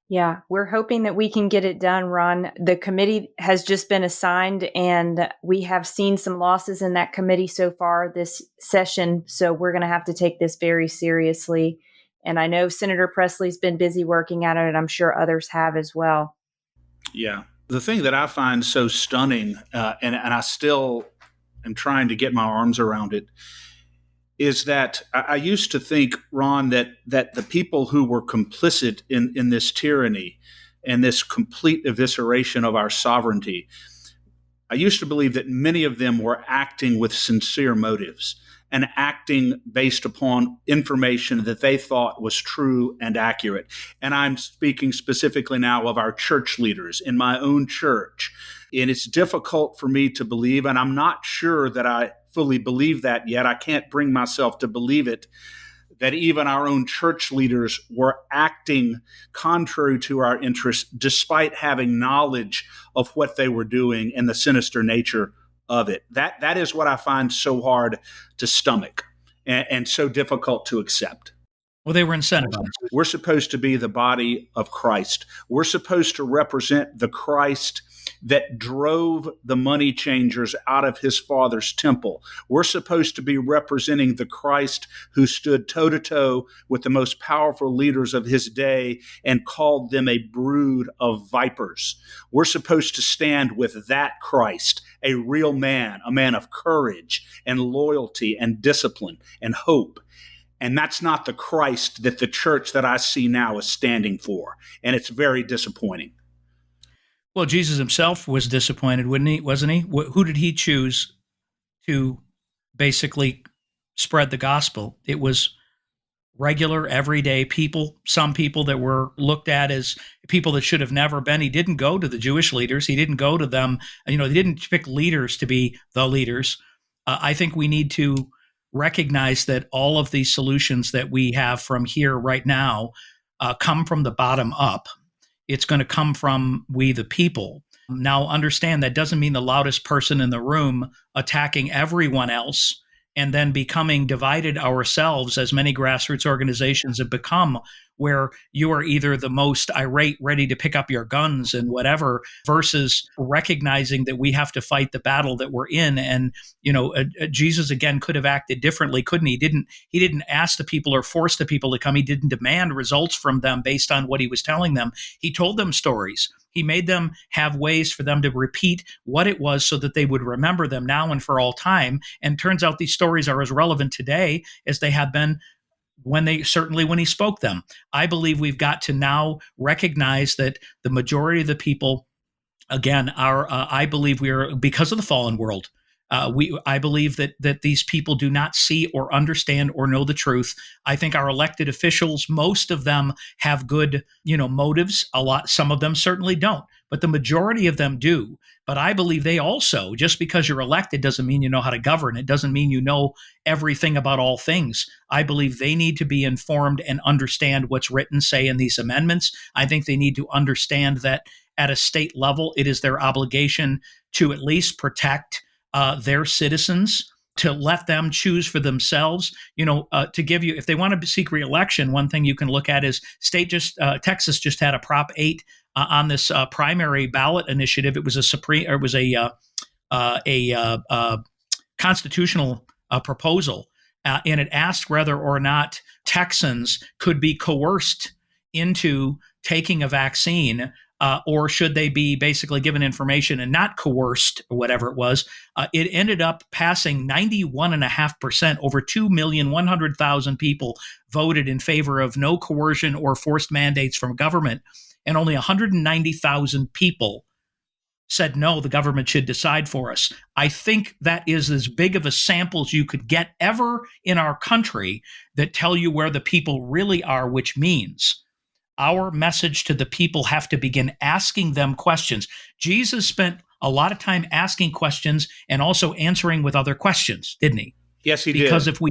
Yeah, we're hoping that we can get it done, Ron. The committee has just been assigned, and we have seen some losses in that committee so far this session. So we're going to have to take this very seriously. And I know Senator Presley's been busy working at it, and I'm sure others have as well. Yeah. The thing that I find so stunning, and I still am trying to get my arms around it, is that I used to think, Ron, that the people who were complicit in this tyranny and this complete evisceration of our sovereignty, I used to believe that many of them were acting with sincere motives and acting based upon information that they thought was true and accurate. And I'm speaking specifically now of our church leaders in my own church. And it's difficult for me to believe, and I'm not sure that I fully believe that yet. I can't bring myself to believe it, that even our own church leaders were acting contrary to our interests, despite having knowledge of what they were doing and the sinister nature of it. That is what I find so hard to stomach and so difficult to accept. Well, they were incentivized. We're supposed to be the body of Christ. We're supposed to represent the Christ that drove the money changers out of his father's temple. We're supposed to be representing the Christ who stood toe to toe with the most powerful leaders of his day and called them a brood of vipers. We're supposed to stand with that Christ, a real man, a man of courage and loyalty and discipline and hope. And that's not the Christ that the church that I see now is standing for. And it's very disappointing. Well, Jesus himself was disappointed, wasn't he? Who did he choose to basically spread the gospel? It was regular, everyday people, some people that were looked at as people that should have never been. He didn't go to the Jewish leaders. He didn't go to them. He didn't pick leaders to be the leaders. I think we need to recognize that all of these solutions that we have from here right now come from the bottom up. It's going to come from we, the people. Now, understand that doesn't mean the loudest person in the room attacking everyone else and then becoming divided ourselves, as many grassroots organizations have become, where you are either the most irate, ready to pick up your guns and whatever, versus recognizing that we have to fight the battle that we're in. And, Jesus, again, could have acted differently, couldn't he? He didn't ask the people or force the people to come. He didn't demand results from them based on what he was telling them. He told them stories. He made them have ways for them to repeat what it was so that they would remember them now and for all time. And turns out these stories are as relevant today as they have been when he spoke them. I believe we've got to now recognize that the majority of the people, again, are, I believe we are, because of the fallen world, I believe that these people do not see or understand or know the truth. I think our elected officials, most of them have good, motives. Some of them certainly don't, but the majority of them do. But I believe they also, just because you're elected doesn't mean you know how to govern. It doesn't mean you know everything about all things. I believe they need to be informed and understand what's written, say, in these amendments. I think they need to understand that at a state level, it is their obligation to at least protect their citizens, to let them choose for themselves. To give you, if they want to seek re-election, one thing you can look at is Texas just had a Prop 8 on this primary ballot initiative. It was a constitutional proposal, and it asked whether or not Texans could be coerced into taking a vaccine. Or should they be basically given information and not coerced, or whatever it was? It ended up passing 91.5%. Over 2,100,000 people voted in favor of no coercion or forced mandates from government, and only 190,000 people said, no, the government should decide for us. I think that is as big of a sample as you could get ever in our country that tell you where the people really are, which means our message to the people have to begin asking them questions. Jesus spent a lot of time asking questions and also answering with other questions, didn't he? Yes, he did. Because if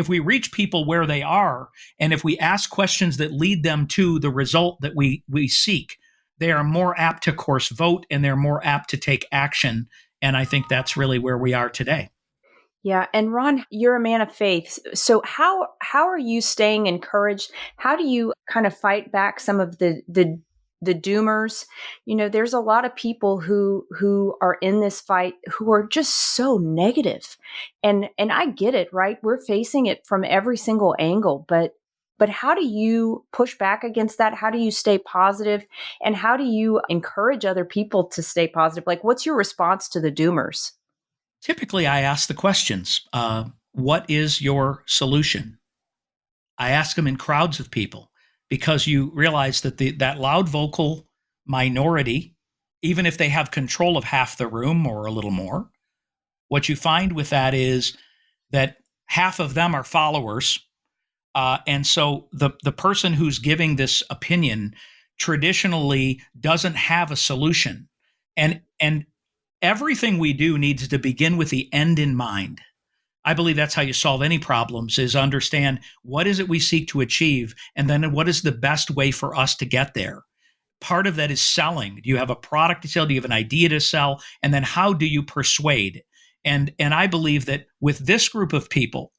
we reach people where they are, and if we ask questions that lead them to the result that we seek, they are more apt to, of course, vote, and they're more apt to take action. And I think that's really where we are today. Yeah. And Ron, you're a man of faith. So how are you staying encouraged? How do you kind of fight back some of the doomers? There's a lot of people who are in this fight who are just so negative. And I get it, right? We're facing it from every single angle, but how do you push back against that? How do you stay positive? And how do you encourage other people to stay positive? Like, what's your response to the doomers? Typically, I ask the questions, what is your solution? I ask them in crowds of people, because you realize that that loud vocal minority, even if they have control of half the room or a little more, what you find with that is that half of them are followers. And so the person who's giving this opinion traditionally doesn't have a solution. And everything we do needs to begin with the end in mind. I believe that's how you solve any problems, is understand what is it we seek to achieve, and then what is the best way for us to get there. Part of that is selling. Do you have a product to sell? Do you have an idea to sell? And then how do you persuade? And I believe that with this group of people,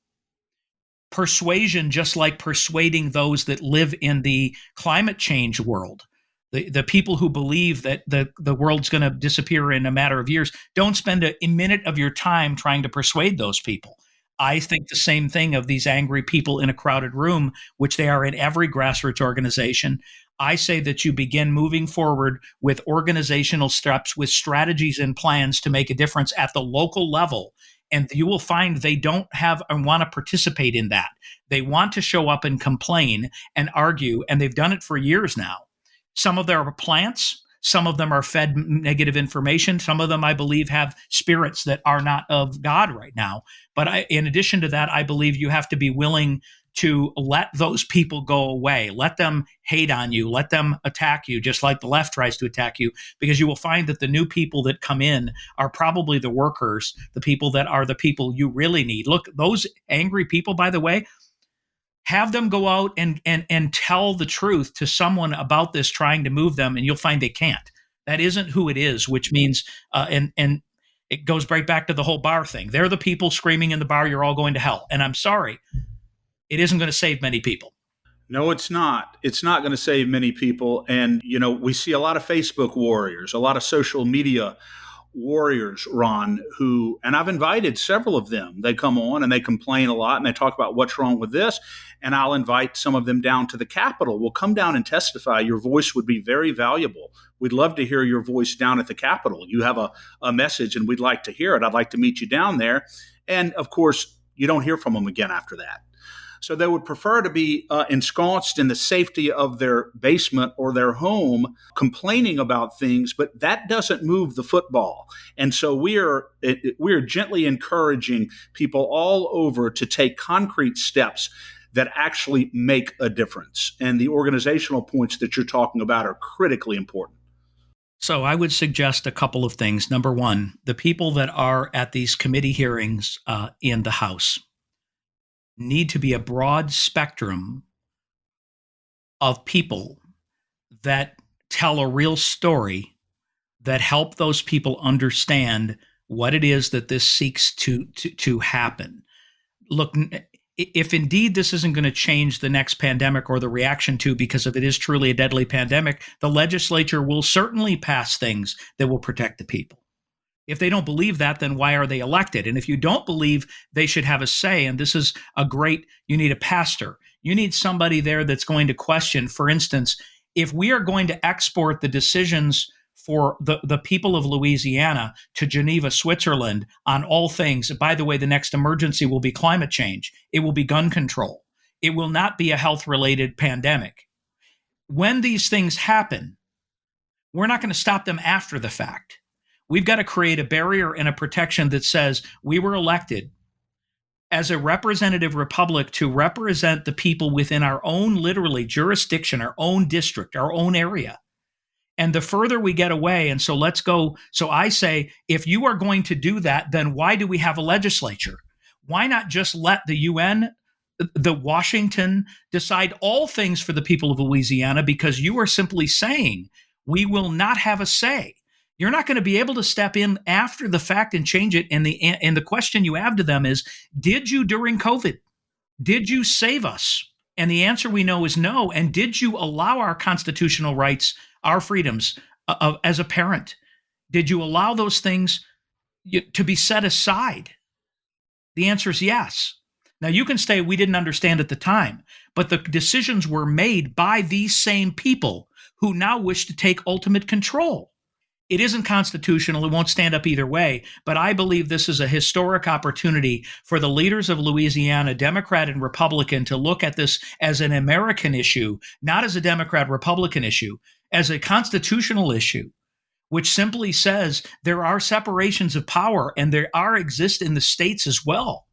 persuasion, just like persuading those that live in the climate change world, the people who believe that the world's going to disappear in a matter of years, don't spend a minute of your time trying to persuade those people. I think the same thing of these angry people in a crowded room, which they are in every grassroots organization. I say that you begin moving forward with organizational steps, with strategies and plans to make a difference at the local level. And you will find they don't have and want to participate in that. They want to show up and complain and argue, and they've done it for years now. Some of them are plants. Some of them are fed negative information. Some of them, I believe, have spirits that are not of God right now. But in addition to that, I believe you have to be willing to let those people go away. Let them hate on you. Let them attack you, just like the left tries to attack you, because you will find that the new people that come in are probably the workers, the people that are the people you really need. Look, those angry people, by the way, have them go out and tell the truth to someone about this trying to move them, and you'll find they can't. That isn't who it is, which means, and it goes right back to the whole bar thing. They're the people screaming in the bar, you're all going to hell. And I'm sorry, it isn't going to save many people. No, it's not. It's not going to save many people. And, we see a lot of Facebook warriors, a lot of social media warriors, Ron, and I've invited several of them. They come on and they complain a lot and they talk about what's wrong with this. And I'll invite some of them down to the Capitol. We'll come down and testify. Your voice would be very valuable. We'd love to hear your voice down at the Capitol. You have a message and we'd like to hear it. I'd like to meet you down there. And of course, you don't hear from them again after that. So they would prefer to be ensconced in the safety of their basement or their home, complaining about things, but that doesn't move the football. And so we are gently encouraging people all over to take concrete steps that actually make a difference. And the organizational points that you're talking about are critically important. So I would suggest a couple of things. Number one, the people that are at these committee hearings in the House need to be a broad spectrum of people that tell a real story that help those people understand what it is that this seeks to happen. Look, if indeed this isn't going to change the next pandemic or the reaction to, because if it is truly a deadly pandemic, the legislature will certainly pass things that will protect the people. If they don't believe that, then why are they elected? And if you don't believe they should have a say, and this is you need a pastor. You need somebody there that's going to question, for instance, if we are going to export the decisions for the people of Louisiana to Geneva, Switzerland on all things. By the way, the next emergency will be climate change. It will be gun control. It will not be a health-related pandemic. When these things happen, we're not going to stop them after the fact. We've got to create a barrier and a protection that says we were elected as a representative republic to represent the people within our own, literally, jurisdiction, our own district, our own area. And the further we get away, and so let's go. So I say, if you are going to do that, then why do we have a legislature? Why not just let the UN, the Washington, decide all things for the people of Louisiana? Because you are simply saying we will not have a say. You're not going to be able to step in after the fact and change it. And the question you have to them is, did you during COVID? Did you save us? And the answer we know is no. And did you allow our constitutional rights, our freedoms as a parent? Did you allow those things to be set aside? The answer is yes. Now, you can say we didn't understand at the time, but the decisions were made by these same people who now wish to take ultimate control. It isn't constitutional. It won't stand up either way. But I believe this is a historic opportunity for the leaders of Louisiana, Democrat and Republican, to look at this as an American issue, not as a Democrat-Republican issue, as a constitutional issue, which simply says there are separations of power and exist in the states as well.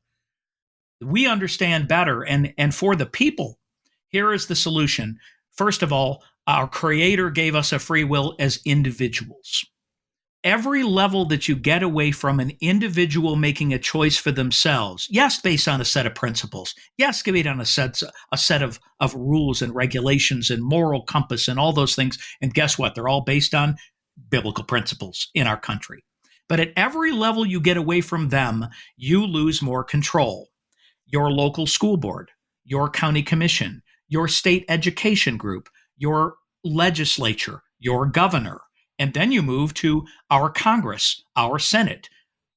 We understand better. And for the people, here is the solution. First of all, our Creator gave us a free will as individuals. every level that you get away from an individual making a choice for themselves, yes, based on a set of principles, yes, based on a set of rules and regulations and moral compass and all those things. And guess what? They're all based on biblical principles in our country. But at every level you get away from them, you lose more control. Your local school board, your county commission, your state education group, your legislature, your governor. And then you move to our Congress, our Senate,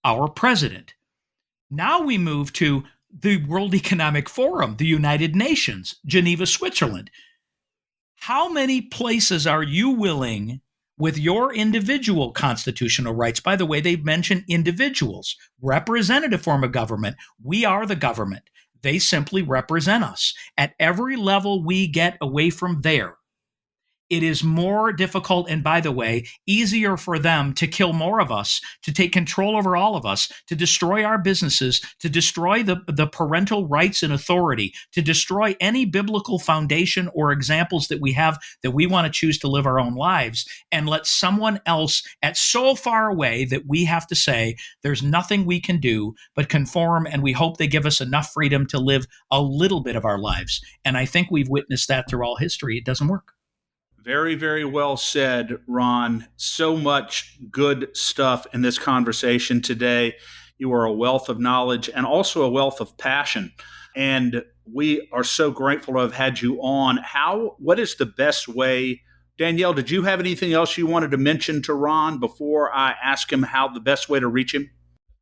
our president. Now we move to the World Economic Forum, the United Nations, Geneva, Switzerland. How many places are you willing with your individual constitutional rights? By the way, they've mentioned individuals, representative form of government. We are the government. They simply represent us. At every level we get away from there, it is more difficult and, by the way, easier for them to kill more of us, to take control over all of us, to destroy our businesses, to destroy the parental rights and authority, to destroy any biblical foundation or examples that we have that we want to choose to live our own lives, and let someone else at so far away that we have to say there's nothing we can do but conform, and we hope they give us enough freedom to live a little bit of our lives. And I think we've witnessed that through all history. It doesn't work. Very, very well said, Ron. So much good stuff in this conversation today. You are a wealth of knowledge and also a wealth of passion. And we are so grateful to have had you on. What is the best way? Danielle, did you have anything else you wanted to mention to Ron before I ask him how the best way to reach him?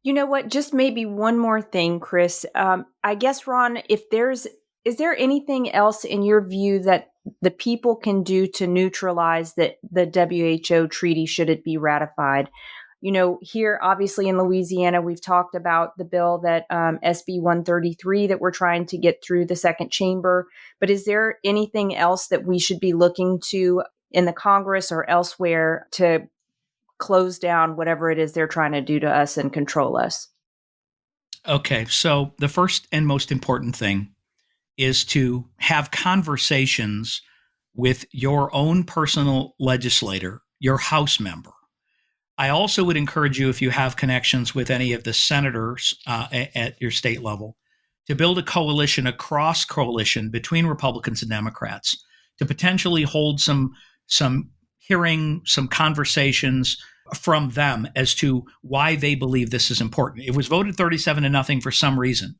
You know what? Just maybe one more thing, Chris. I guess, Ron, is there anything else in your view that the people can do to neutralize that the WHO treaty should it be ratified? You know, here, obviously in Louisiana, we've talked about the bill that SB 133 that we're trying to get through the second chamber. But is there anything else that we should be looking to in the Congress or elsewhere to close down whatever it is they're trying to do to us and control us? Okay, so the first and most important thing is to have conversations with your own personal legislator, your House member. I also would encourage you, if you have connections with any of the senators at your state level, to build a coalition, a cross coalition between Republicans and Democrats, to potentially hold some hearing, some conversations from them as to why they believe this is important. It was voted 37-0 for some reason.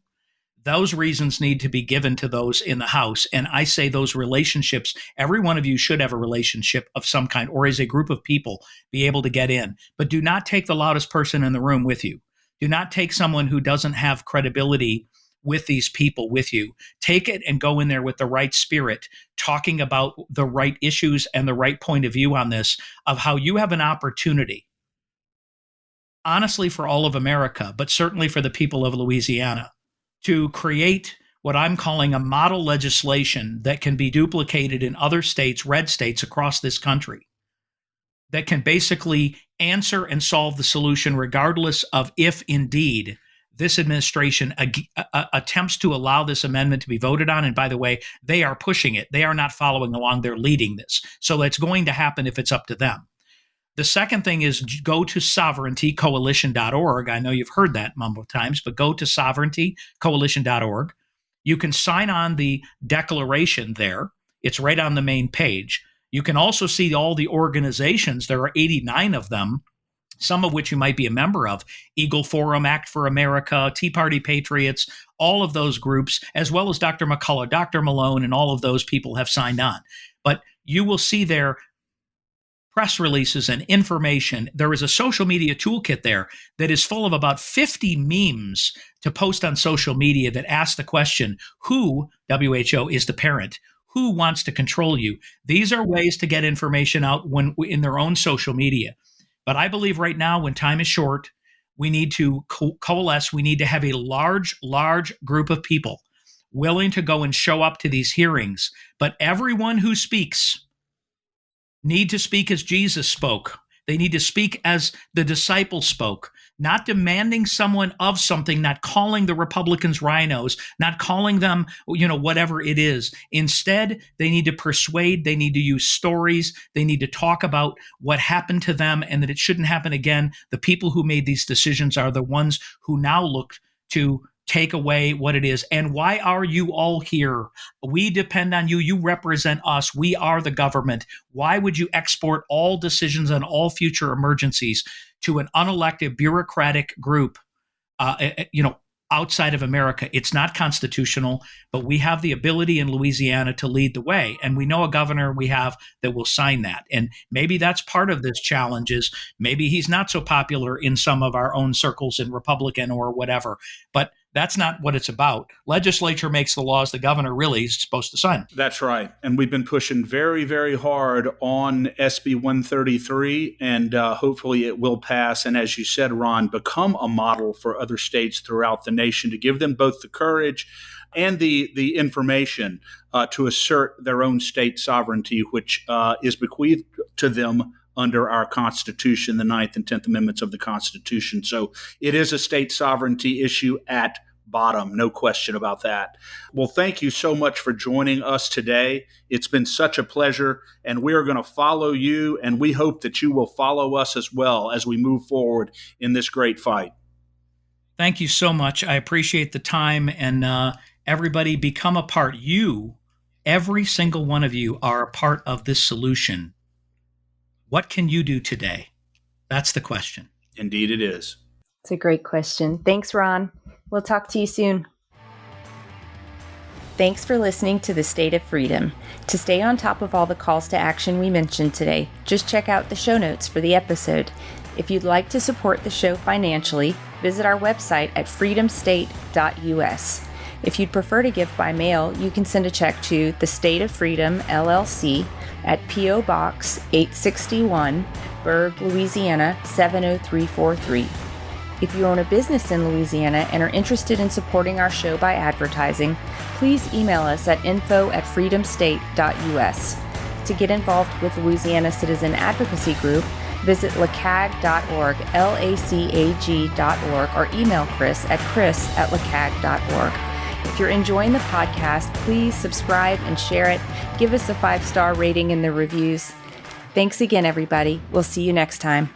Those reasons need to be given to those in the House. And I say those relationships, every one of you should have a relationship of some kind, or as a group of people, be able to get in. But do not take the loudest person in the room with you. Do not take someone who doesn't have credibility with these people with you. Take it and go in there with the right spirit, talking about the right issues and the right point of view on this, of how you have an opportunity, honestly, for all of America, but certainly for the people of Louisiana, to create what I'm calling a model legislation that can be duplicated in other states, red states across this country, that can basically answer and solve the solution regardless of if indeed this administration attempts to allow this amendment to be voted on. And by the way, they are pushing it. They are not following along. They're leading this. So it's going to happen if it's up to them. The second thing is go to sovereigntycoalition.org. I know you've heard that mumble times, but go to sovereigntycoalition.org. You can sign on the declaration there. It's right on the main page. You can also see all the organizations. There are 89 of them, some of which you might be a member of: Eagle Forum, Act for America, Tea Party Patriots, all of those groups, as well as Dr. McCullough, Dr. Malone, and all of those people have signed on. But you will see there press releases and information. There is a social media toolkit there that is full of about 50 memes to post on social media that ask the question, who, WHO, is the parent? Who wants to control you? These are ways to get information out when in their own social media. But I believe right now, when time is short, we need to coalesce. We need to have a large group of people willing to go and show up to these hearings. But everyone who speaks need to speak as Jesus spoke. They need to speak as the disciples spoke, not demanding someone of something, not calling the Republicans rhinos, not calling them, whatever it is. Instead, they need to persuade, they need to use stories, they need to talk about what happened to them and that it shouldn't happen again. The people who made these decisions are the ones who now look to take away what it is. And why are you all here? We depend on you. You represent us. We are the government. Why would you export all decisions on all future emergencies to an unelected bureaucratic group, outside of America? It's not constitutional, but we have the ability in Louisiana to lead the way. And we know a governor we have that will sign that. And maybe that's part of this challenge is maybe he's not so popular in some of our own circles in Republican or whatever, but that's not what it's about. Legislature makes the laws. The governor really is supposed to sign. That's right. And we've been pushing very, very hard on SB 133, and hopefully it will pass. And as you said, Ron, become a model for other states throughout the nation to give them both the courage and the information to assert their own state sovereignty, which is bequeathed to them under our Constitution, the 9th and 10th Amendments of the Constitution. So it is a state sovereignty issue at bottom, no question about that. Well, thank you so much for joining us today. It's been such a pleasure, and we are going to follow you, and we hope that you will follow us as well as we move forward in this great fight. Thank you so much. I appreciate the time, and everybody become a part. You, every single one of you, are a part of this solution. What can you do today? That's the question. Indeed it is. It's a great question. Thanks, Ron. We'll talk to you soon. Thanks for listening to The State of Freedom. To stay on top of all the calls to action we mentioned today, just check out the show notes for the episode. If you'd like to support the show financially, visit our website at freedomstate.us. If you'd prefer to give by mail, you can send a check to The State of Freedom, LLC, at P.O. Box 861, Berg, Louisiana 70343. If you own a business in Louisiana and are interested in supporting our show by advertising, please email us at info@freedomstate.us. To get involved with Louisiana Citizen Advocacy Group, visit lacag.org, LACAG.org, or email Chris at chris@lacag.org. If you're enjoying the podcast, please subscribe and share it. Give us a 5-star rating in the reviews. Thanks again, everybody. We'll see you next time.